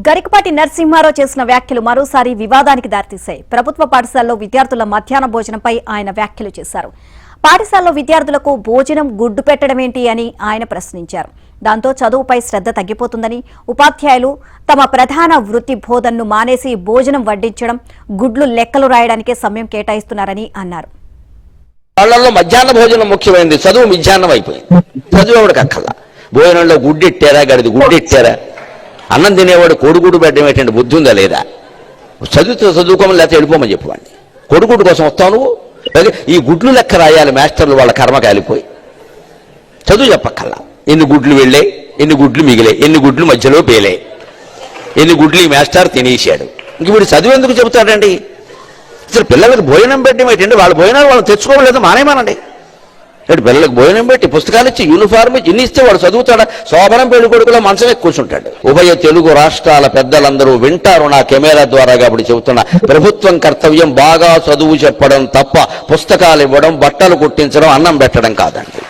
గరికపాటి నరసింహారావు చేసిన వ్యాఖ్యలు మరోసారి వివాదానికి దారితీశాయి. ప్రభుత్వ పాఠశాలలో విద్యార్థుల మధ్యాహ్న భోజనంపై ఆయన వ్యాఖ్యలు చేశారు. పాఠశాలలో విద్యార్థులకు భోజనం గుడ్డు పెట్టడమేంటి అని ఆయన ప్రశ్నించారు. దాంతో చదువుపై శ్రద్ధ తగ్గిపోతుందని, ఉపాధ్యాయులు తమ ప్రధాన వృత్తి బోధనను మానేసి భోజనం వడ్డించడం, గుడ్లు లెక్కలు రాయడానికే సమయం కేటాయిస్తున్నారని అన్నారు. వాళ్ళల్లో మధ్యాహ్న భోజనం ముఖ్యమైనది, చదువు మధ్యాహ్నం అయిపోయింది. చదువు ఎవరికి అక్కర్లా. భోజనంలో గుడ్డెట్టారా, గడిది గుడ్డెట్టారా, అన్నం తినేవాడు కోడిగుడ్డు పెట్టడం ఏంటంటే బుద్ధి ఉందా లేదా? చదువుకోమని లేకపోతే వెళ్ళిపోమని చెప్పండి. కోడిగుడ్డు కోసం వస్తావు నువ్వు. ఈ గుడ్లు లెక్క రాయాలి మాస్టర్లు, వాళ్ళ కర్మ కాలిపోయి. చదువు చెప్పక్కల్లా. ఎన్ని గుడ్లు వెళ్ళాయి, ఎన్ని గుడ్లు మిగిలాయి, ఎన్ని గుడ్లు మధ్యలో పేలాయి, ఎన్ని గుడ్లు ఈ మాస్టర్ తినేసాడు. ఇంక వీడు చదువు ఎందుకు చెబుతాడండి? అసలు పిల్లలకు భోజనం పెట్టడం ఏంటంటే వాళ్ళ భోజనాలు వాళ్ళు తెచ్చుకోవలేదు, మానేమానండి. ఇటు పిల్లలకు భోజనం పెట్టి పుస్తకాలు ఇచ్చి యూనిఫార్మ్ ఇన్ని ఇస్తే వాడు చదువుతాడా? శోభనం పెళ్లి కొడుకులో మంచమే కూర్చుంటాడు. ఉభయ తెలుగు రాష్ట్రాల పెద్దలందరూ వింటారు నా కెమెరా ద్వారా. కాబట్టి చెబుతున్నా, ప్రభుత్వం కర్తవ్యం బాగా చదువు చెప్పడం తప్ప పుస్తకాలు ఇవ్వడం, బట్టలు కుట్టించడం, అన్నం పెట్టడం కాదండి.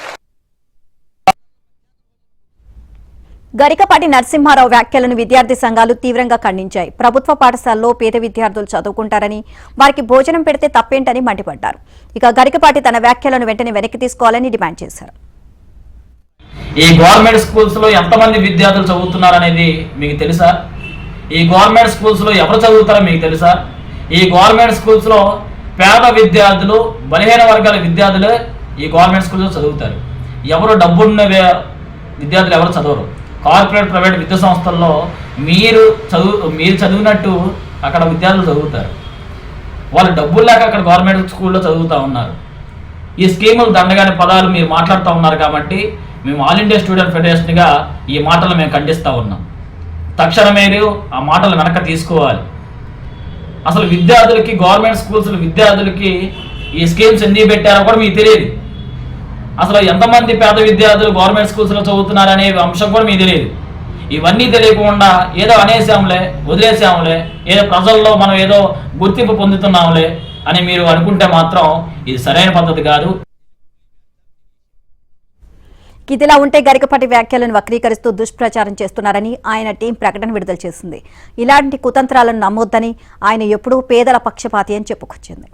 గరికపాటి నరసింహారావు వ్యాఖ్యలను విద్యార్థి సంఘాలు తీవ్రంగా ఖండించాయి. ప్రభుత్వ పాఠశాలలో పేద విద్యార్థులు చదువుకుంటారని, వారికి భోజనం పెడితే తప్పేంటని మండిపడ్డారు. ఇక గరికపాటి తన వ్యాఖ్యలను వెంటనే వెనక్కి తీసుకోవాలని డిమాండ్ చేశారు. ఈ గవర్నమెంట్ స్కూల్స్ లో ఎంతమంది విద్యార్థులు చదువుతున్నారనేది మీకు తెలుసా? ఈ గవర్నమెంట్ స్కూల్స్ లో ఎవరు చదువుతారో మీకు తెలుసా? ఈ గవర్నమెంట్ స్కూల్స్ లో పేద విద్యార్థులు, బలహీన వర్గాల విద్యార్థులే ఈ గవర్నమెంట్ స్కూల్స్ లో చదువుతారు. ఎవరు డబ్బున్న విద్యార్థులు ఎవరు చదవరు. కార్పొరేట్ ప్రైవేట్ విద్యా సంస్థల్లో మీరు చదివినట్టు అక్కడ విద్యార్థులు చదువుతారు. వాళ్ళు డబ్బులు లేక అక్కడ గవర్నమెంట్ స్కూల్లో చదువుతూ ఉన్నారు. ఈ స్కీములు దండగానే పదాలు మీరు మాట్లాడుతూ ఉన్నారు కాబట్టి మేము ఆల్ ఇండియా స్టూడెంట్ ఫెడరేషన్గా ఈ మాటలు మేము ఖండిస్తూ ఉన్నాం. తక్షణమే ఆ మాటలు వెనక్కి తీసుకోవాలి. అసలు విద్యార్థులకి, గవర్నమెంట్ స్కూల్స్ విద్యార్థులకి ఈ స్కీమ్స్ ఎందుకు పెట్టారో కూడా మీకు తెలియదు. అసలు ఎంతమంది పేద విద్యార్థులు గవర్నమెంట్ స్కూల్స్లో చదువుతున్నారనే అంశం కూడా మీకు తెలియదు. ఇవన్నీ తెలియకుండా ఏదో అనేసాంలే, వదిలేసాంలే, ఏదో ప్రజల్లో మనం ఏదో గుర్తింపు పొందుతున్నాంలే అని మీరు అనుకుంటే మాత్రం ఇది సరైన పద్ధతి కాదు. ఇదిలా ఉంటే గరికపాటి వ్యాఖ్యలను వక్రీకరిస్తూ దుష్ప్రచారం చేస్తున్నారని ఆయన టీం ప్రకటన విడుదల చేసింది. ఇలాంటి కుతంత్రాలను నమ్మొద్దని, ఆయన ఎప్పుడూ పేదల పక్షపాతి అని చెప్పుకొచ్చింది.